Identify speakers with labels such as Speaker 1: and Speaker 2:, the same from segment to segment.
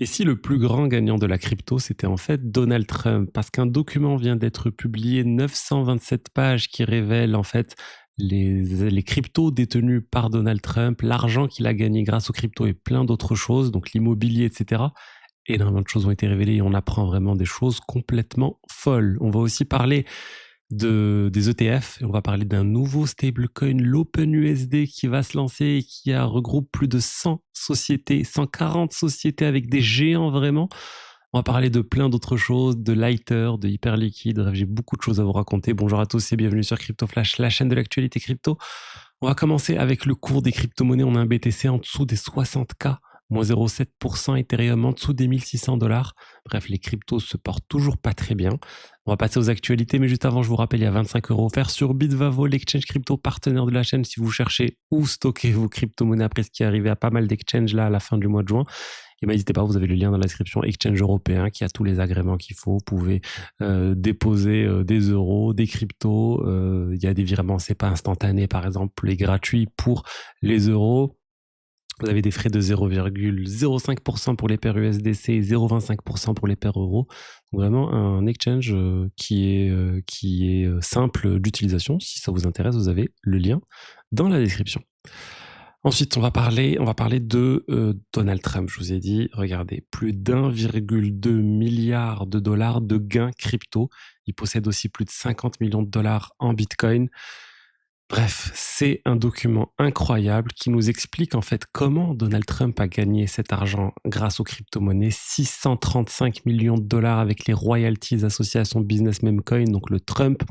Speaker 1: Et si le plus grand gagnant de la crypto, c'était en fait Donald Trump? Parce qu'un document vient d'être publié, 927 pages, qui révèle en fait les cryptos détenus par Donald Trump, l'argent qu'il a gagné grâce aux cryptos et plein d'autres choses, donc l'immobilier, etc. Énormément de choses ont été révélées et on apprend vraiment des choses complètement folles. On va aussi parler des ETF. Et on va parler d'un nouveau stablecoin, l'OpenUSD, qui va se lancer et qui regroupe plus de 100 sociétés, 140 sociétés avec des géants vraiment. On va parler de plein d'autres choses, de Lighter, de Hyperliquid. Bref, j'ai beaucoup de choses à vous raconter. Bonjour à tous et bienvenue sur Crypto Flash, la chaîne de l'actualité crypto. On va commencer avec le cours des crypto-monnaies. On a un BTC en dessous des 60K, moins 0,7%, Ethereum en dessous des $1 600. Bref, les cryptos se portent toujours pas très bien. On va passer aux actualités, mais juste avant, je vous rappelle, il y a 25 € offerts sur Bitvavo, l'exchange crypto partenaire de la chaîne. Si vous cherchez où stocker vos crypto-monnaies après ce qui est arrivé à pas mal d'exchanges là à la fin du mois de juin, et n'hésitez pas, vous avez le lien dans la description, exchange européen qui a tous les agréments qu'il faut. Vous pouvez déposer des euros, des cryptos. Il y a des virements, c'est pas instantané par exemple, les gratuits pour les euros. Vous avez des frais de 0,05% pour les paires USDC et 0,25% pour les paires euros. Donc vraiment un exchange qui est simple d'utilisation. Si ça vous intéresse, vous avez le lien dans la description. Ensuite, on va parler de Donald Trump. Je vous ai dit, regardez, plus d'1,2 milliard de dollars de gains crypto. Il possède aussi plus de 50 millions de dollars en Bitcoin. Bref, c'est un document incroyable qui nous explique en fait comment Donald Trump a gagné cet argent grâce aux crypto-monnaies. 635 millions de dollars avec les royalties associées à son business Memecoin, donc le Trump.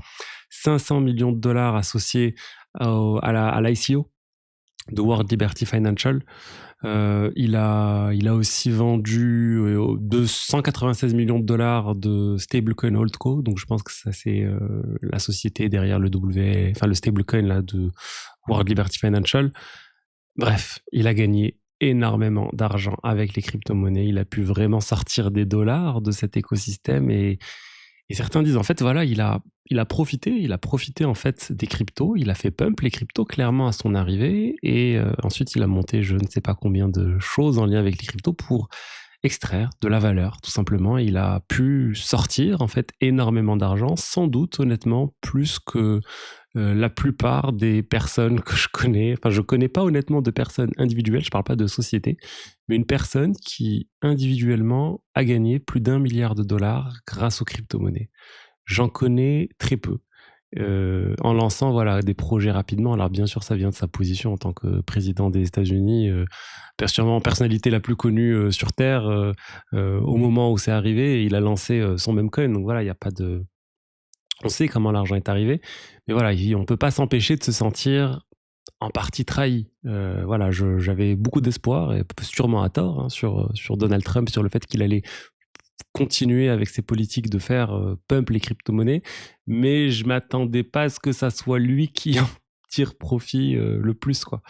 Speaker 1: 500 millions de dollars associés à l'ICO de World Liberty Financial. Il a aussi vendu 296 millions de dollars de stablecoin Holdco, donc je pense que ça c'est la société derrière le stablecoin là de World Liberty Financial. Bref, il a gagné énormément d'argent avec les crypto-monnaies. Il a pu vraiment sortir des dollars de cet écosystème et certains disent en fait voilà, il a profité en fait des cryptos, il a fait pump les cryptos clairement à son arrivée et ensuite il a monté je ne sais pas combien de choses en lien avec les cryptos pour extraire de la valeur tout simplement. Il a pu sortir en fait énormément d'argent, sans doute honnêtement plus que la plupart des personnes que je connais. Enfin, je connais pas honnêtement de personnes individuelles, je parle pas de société, mais une personne qui individuellement a gagné plus d'1 milliard de dollars grâce aux crypto-monnaies. J'en connais très peu. En lançant voilà des projets rapidement. Alors bien sûr, ça vient de sa position en tant que président des États-Unis, sûrement personnalité la plus connue sur Terre au moment où c'est arrivé. Et il a lancé son Memecoin. Donc voilà, il y a pas de, on sait comment l'argent est arrivé, mais voilà, on peut pas s'empêcher de se sentir en partie trahi. Voilà, j'avais beaucoup d'espoir et sûrement à tort hein, sur Donald Trump, sur le fait qu'il allait continuer avec ses politiques de faire pump les crypto-monnaies, mais je m'attendais pas à ce que ça soit lui qui en tire profit le plus, quoi.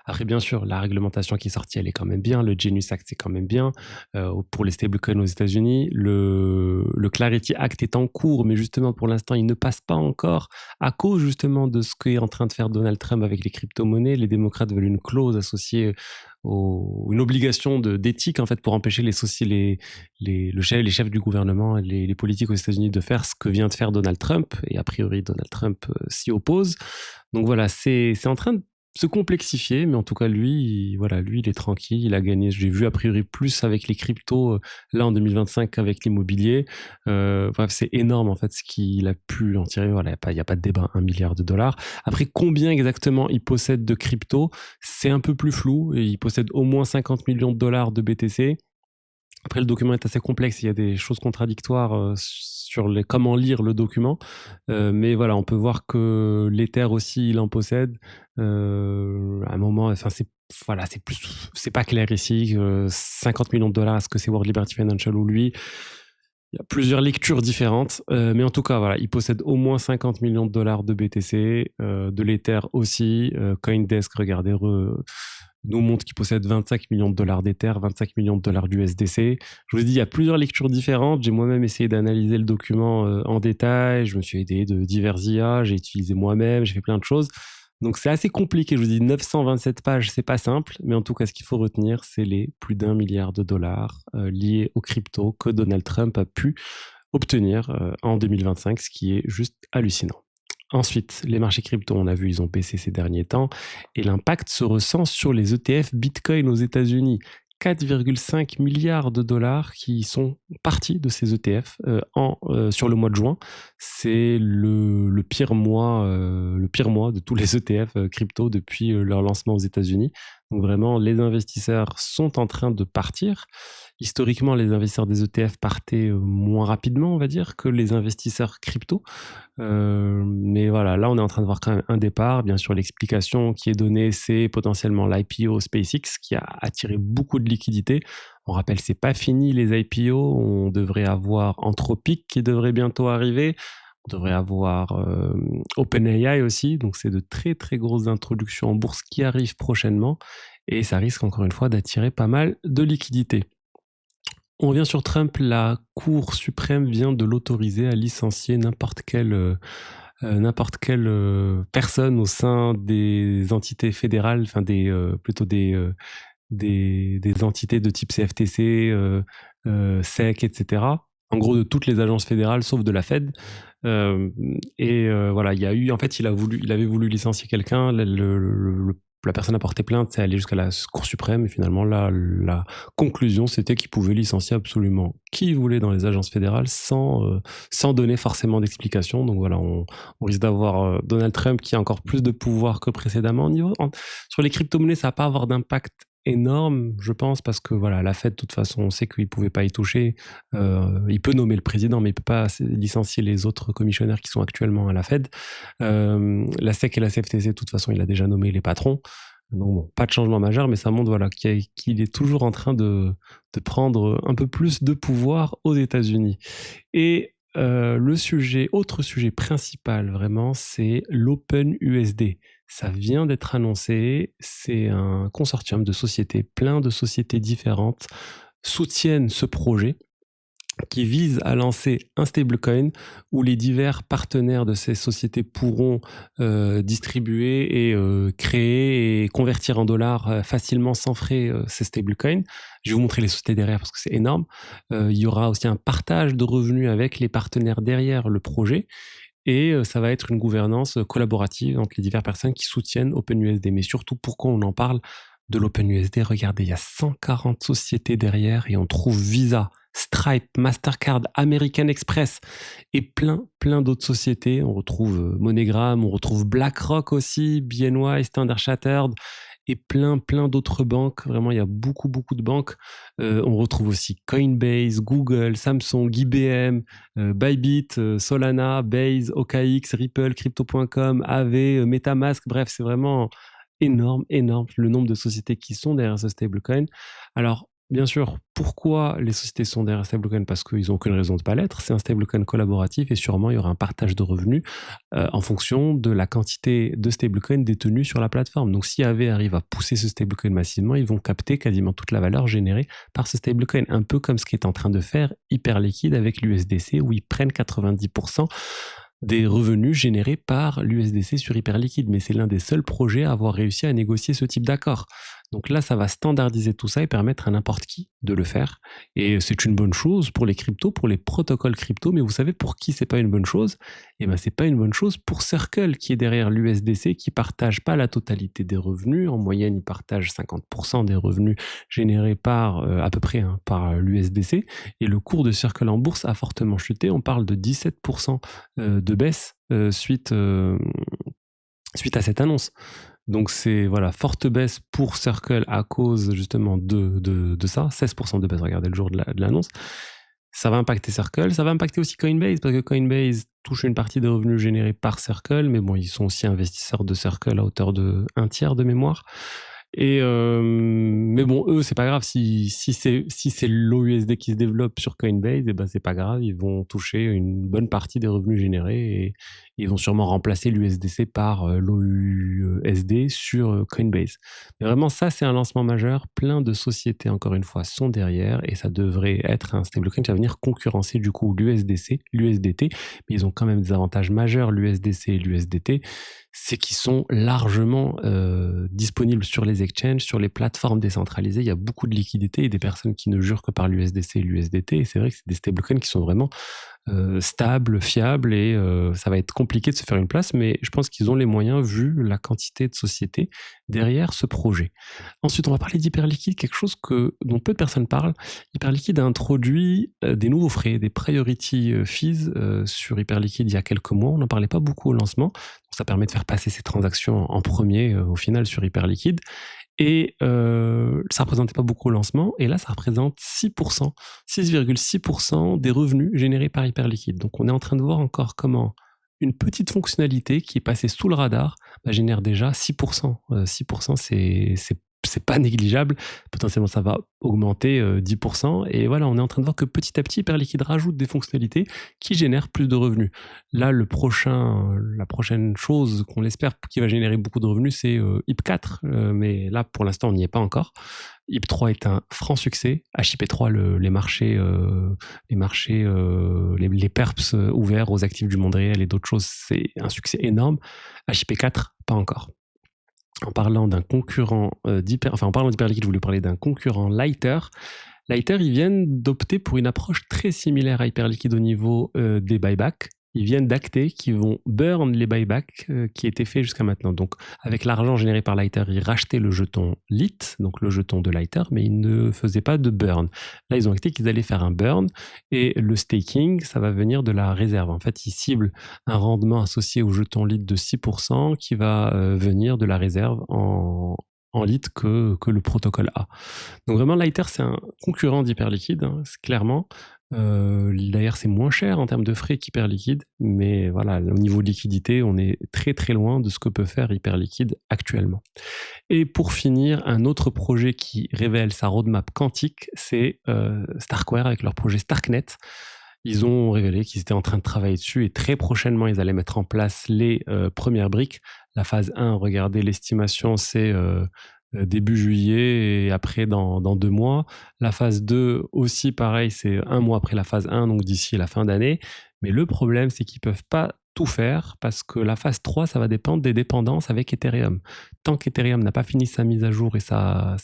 Speaker 1: Après, bien sûr, la réglementation qui est sortie, elle est quand même bien. Le Genius Act, c'est quand même bien pour les stablecoins aux États-Unis. Le Clarity Act est en cours, mais justement, pour l'instant, il ne passe pas encore à cause justement de ce qu'est en train de faire Donald Trump avec les crypto-monnaies. Les démocrates veulent une clause associée une obligation d'éthique en fait pour empêcher les chefs du gouvernement et les politiques aux États-Unis de faire ce que vient de faire Donald Trump. Et a priori, Donald Trump s'y oppose. Donc voilà, c'est en train de se complexifier, mais en tout cas lui, il est tranquille, il a gagné. J'ai vu a priori plus avec les cryptos là en 2025 qu'avec l'immobilier. Bref, c'est énorme en fait ce qu'il a pu en tirer. Voilà, il y a pas de débat, 1 milliard de dollars. Après, combien exactement il possède de cryptos, c'est un peu plus flou. Et il possède au moins 50 millions de dollars de BTC. Après, le document est assez complexe, il y a des choses contradictoires sur comment lire le document. Mais voilà, on peut voir que l'Ether aussi, il en possède. À un moment, enfin, c'est pas clair ici. 50 millions de dollars, est-ce que c'est World Liberty Financial ou lui? Il y a plusieurs lectures différentes, mais en tout cas, voilà, il possède au moins 50 millions de dollars de BTC, de l'Ether aussi. Coindesk, regardez, nous montre qu'il possède 25 millions de dollars d'Ether, 25 millions de dollars d'USDC. Je vous dis, il y a plusieurs lectures différentes. J'ai moi-même essayé d'analyser le document en détail. Je me suis aidé de divers IA, j'ai utilisé moi-même, j'ai fait plein de choses. Donc c'est assez compliqué, je vous dis 927 pages, c'est pas simple, mais en tout cas ce qu'il faut retenir, c'est les plus d'1 milliard de dollars liés aux cryptos que Donald Trump a pu obtenir en 2025, ce qui est juste hallucinant. Ensuite, les marchés crypto, on a vu, ils ont baissé ces derniers temps et l'impact se ressent sur les ETF Bitcoin aux États-Unis. 4,5 milliards de dollars qui sont partis de ces ETF sur le mois de juin. C'est le pire mois de tous les ETF crypto depuis leur lancement aux États-Unis. Donc vraiment, les investisseurs sont en train de partir. Historiquement, les investisseurs des ETF partaient moins rapidement, on va dire, que les investisseurs crypto. Mais voilà, là, on est en train de voir quand même un départ. Bien sûr, l'explication qui est donnée, c'est potentiellement l'IPO SpaceX qui a attiré beaucoup de liquidités. On rappelle, c'est pas fini les IPO. On devrait avoir Anthropic qui devrait bientôt arriver. On devrait avoir OpenAI aussi. Donc, c'est de très, très grosses introductions en bourse qui arrivent prochainement. Et ça risque encore une fois d'attirer pas mal de liquidités. On revient sur Trump, la Cour suprême vient de l'autoriser à licencier n'importe quelle personne au sein des entités fédérales, enfin plutôt des entités de type CFTC, SEC, etc. En gros, de toutes les agences fédérales, sauf de la Fed. Voilà, il y a eu, en fait, il avait voulu licencier quelqu'un. La personne a porté plainte, c'est allé jusqu'à la Cour suprême, et finalement, la conclusion, c'était qu'il pouvait licencier absolument qui il voulait dans les agences fédérales sans donner forcément d'explication. Donc voilà, on risque d'avoir Donald Trump qui a encore plus de pouvoir que précédemment. Sur les crypto-monnaies, ça va pas avoir d'impact énorme, je pense, parce que voilà, la Fed, de toute façon, on sait qu'il pouvait pas y toucher. Il peut nommer le président, mais il peut pas licencier les autres commissionnaires qui sont actuellement à la Fed. La SEC et la CFTC, de toute façon, il a déjà nommé les patrons. Donc bon, pas de changement majeur, mais ça montre voilà, qu'il est toujours en train de prendre un peu plus de pouvoir aux États-Unis. Et autre sujet principal vraiment, c'est l'OpenUSD. Ça vient d'être annoncé, c'est un consortium de sociétés, plein de sociétés différentes soutiennent ce projet qui vise à lancer un stablecoin où les divers partenaires de ces sociétés pourront distribuer et créer et convertir en dollars facilement sans frais ces stablecoins. Je vais vous montrer les sociétés derrière parce que c'est énorme. Il y aura aussi un partage de revenus avec les partenaires derrière le projet. Et ça va être une gouvernance collaborative entre les diverses personnes qui soutiennent OpenUSD. Mais surtout, pourquoi on en parle de l'OpenUSD? Regardez, il y a 140 sociétés derrière et on trouve Visa, Stripe, Mastercard, American Express et plein d'autres sociétés. On retrouve MoneyGram, on retrouve BlackRock aussi, BNY, Standard Chartered et plein d'autres banques. Vraiment, il y a beaucoup de banques. On retrouve aussi Coinbase, Google, Samsung, IBM, Bybit, Solana, Base, OKX, Ripple, Crypto.com, Aave, MetaMask. Bref, c'est vraiment énorme le nombre de sociétés qui sont derrière ce stablecoin. Alors, bien sûr, pourquoi les sociétés sont derrière stablecoin? Parce qu'ils n'ont aucune raison de ne pas l'être. C'est un stablecoin collaboratif et sûrement il y aura un partage de revenus en fonction de la quantité de stablecoins détenus sur la plateforme. Donc si Aave arrive à pousser ce stablecoin massivement, ils vont capter quasiment toute la valeur générée par ce stablecoin. Un peu comme ce qu'est en train de faire Hyperliquid avec l'USDC où ils prennent 90% des revenus générés par l'USDC sur Hyperliquid, mais c'est l'un des seuls projets à avoir réussi à négocier ce type d'accord. Donc là, ça va standardiser tout ça et permettre à n'importe qui de le faire. Et c'est une bonne chose pour les cryptos, pour les protocoles crypto, mais vous savez pour qui c'est pas une bonne chose? Eh ben, c'est pas une bonne chose pour Circle qui est derrière l'USDC, qui partage pas la totalité des revenus. En moyenne, il partage 50% des revenus générés par, à peu près, par l'USDC. Et le cours de Circle en bourse a fortement chuté. On parle de 17% de baisse suite à cette annonce. Donc c'est voilà, forte baisse pour Circle à cause justement de ça, 16% de baisse, regardez le jour de l'annonce. Ça va impacter Circle, ça va impacter aussi Coinbase, parce que Coinbase touche une partie des revenus générés par Circle, mais bon, ils sont aussi investisseurs de Circle à hauteur de 1/3 de mémoire. Mais bon, eux, c'est pas grave. Si c'est l'OUSD qui se développe sur Coinbase, et ben c'est pas grave. Ils vont toucher une bonne partie des revenus générés et ils vont sûrement remplacer l'USDC par l'OUSD sur Coinbase. Mais vraiment, ça, c'est un lancement majeur. Plein de sociétés, encore une fois, sont derrière et ça devrait être un stablecoin qui va venir concurrencer du coup l'USDC, l'USDT. Mais ils ont quand même des avantages majeurs, l'USDC et l'USDT. c'est qu'ils sont largement disponibles sur les exchanges, sur les plateformes décentralisées. Il y a beaucoup de liquidités et des personnes qui ne jurent que par l'USDC et l'USDT. Et c'est vrai que c'est des stablecoins qui sont vraiment stables, fiables et ça va être compliqué de se faire une place, mais je pense qu'ils ont les moyens vu la quantité de sociétés derrière ce projet. Ensuite, on va parler d'Hyperliquid, quelque chose dont peu de personnes parlent. Hyperliquid a introduit des nouveaux frais, des priority fees sur Hyperliquid il y a quelques mois. On n'en parlait pas beaucoup au lancement. Donc ça permet de faire passer ces transactions en premier au final sur Hyperliquid. Et ça représentait pas beaucoup au lancement, et là ça représente 6%, 6,6% des revenus générés par Hyperliquid. Donc on est en train de voir encore comment une petite fonctionnalité qui est passée sous le radar génère déjà 6%. 6%, c'est pas négligeable. Potentiellement, ça va augmenter 10%. Et voilà, on est en train de voir que petit à petit, Hyperliquid rajoute des fonctionnalités qui génèrent plus de revenus. Là, la prochaine chose qu'on espère qui va générer beaucoup de revenus, c'est HIP4. Mais là, pour l'instant, on n'y est pas encore. HIP3 est un franc succès. HIP3, les perps ouverts aux actifs du monde réel et d'autres choses, c'est un succès énorme. HIP4, pas encore. En parlant d'un concurrent en parlant d'Hyperliquid, je voulais parler d'un concurrent Lighter. Lighter, ils viennent d'opter pour une approche très similaire à Hyperliquid au niveau des buybacks. Ils viennent d'acter qu'ils vont burn les buybacks qui étaient faits jusqu'à maintenant. Donc, avec l'argent généré par Lighter, ils rachetaient le jeton LIT, donc le jeton de Lighter, mais ils ne faisaient pas de burn. Là, ils ont acté qu'ils allaient faire un burn, et le staking, ça va venir de la réserve. En fait, ils ciblent un rendement associé au jeton LIT de 6% qui va venir de la réserve en lit que le protocole a. Donc vraiment, Lighter, c'est un concurrent d'Hyperliquid, c'est clairement. D'ailleurs, c'est moins cher en termes de frais qu'Hyperliquid, mais voilà, au niveau de liquidité, on est très très loin de ce que peut faire Hyperliquid actuellement. Et pour finir, un autre projet qui révèle sa roadmap quantique, c'est Starkware avec leur projet Starknet. Ils ont révélé qu'ils étaient en train de travailler dessus et très prochainement, ils allaient mettre en place les premières briques. La phase 1, regardez, l'estimation, c'est début juillet et après dans 2 mois. La phase 2 aussi, pareil, c'est 1 mois après la phase 1, donc d'ici la fin d'année. Mais le problème, c'est qu'ils ne peuvent pas tout faire parce que la phase 3, ça va dépendre des dépendances avec Ethereum. Tant qu'Ethereum n'a pas fini sa mise à jour et sa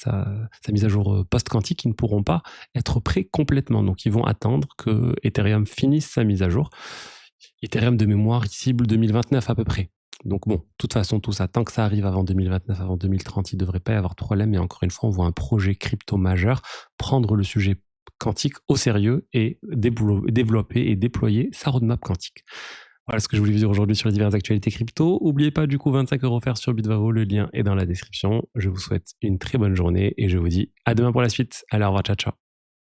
Speaker 1: mise à jour post-quantique, ils ne pourront pas être prêts complètement. Donc ils vont attendre que Ethereum finisse sa mise à jour. Ethereum de mémoire, il cible 2029 à peu près. Donc bon, de toute façon, tout ça, tant que ça arrive avant 2029, avant 2030, il ne devrait pas y avoir de problème. Mais encore une fois, on voit un projet crypto majeur prendre le sujet quantique au sérieux et développer et déployer sa roadmap quantique. Voilà ce que je voulais vous dire aujourd'hui sur les diverses actualités crypto. N'oubliez pas du coup 25 € offerts sur Bitvaro, le lien est dans la description. Je vous souhaite une très bonne journée et je vous dis à demain pour la suite. Allez, au revoir, ciao, ciao.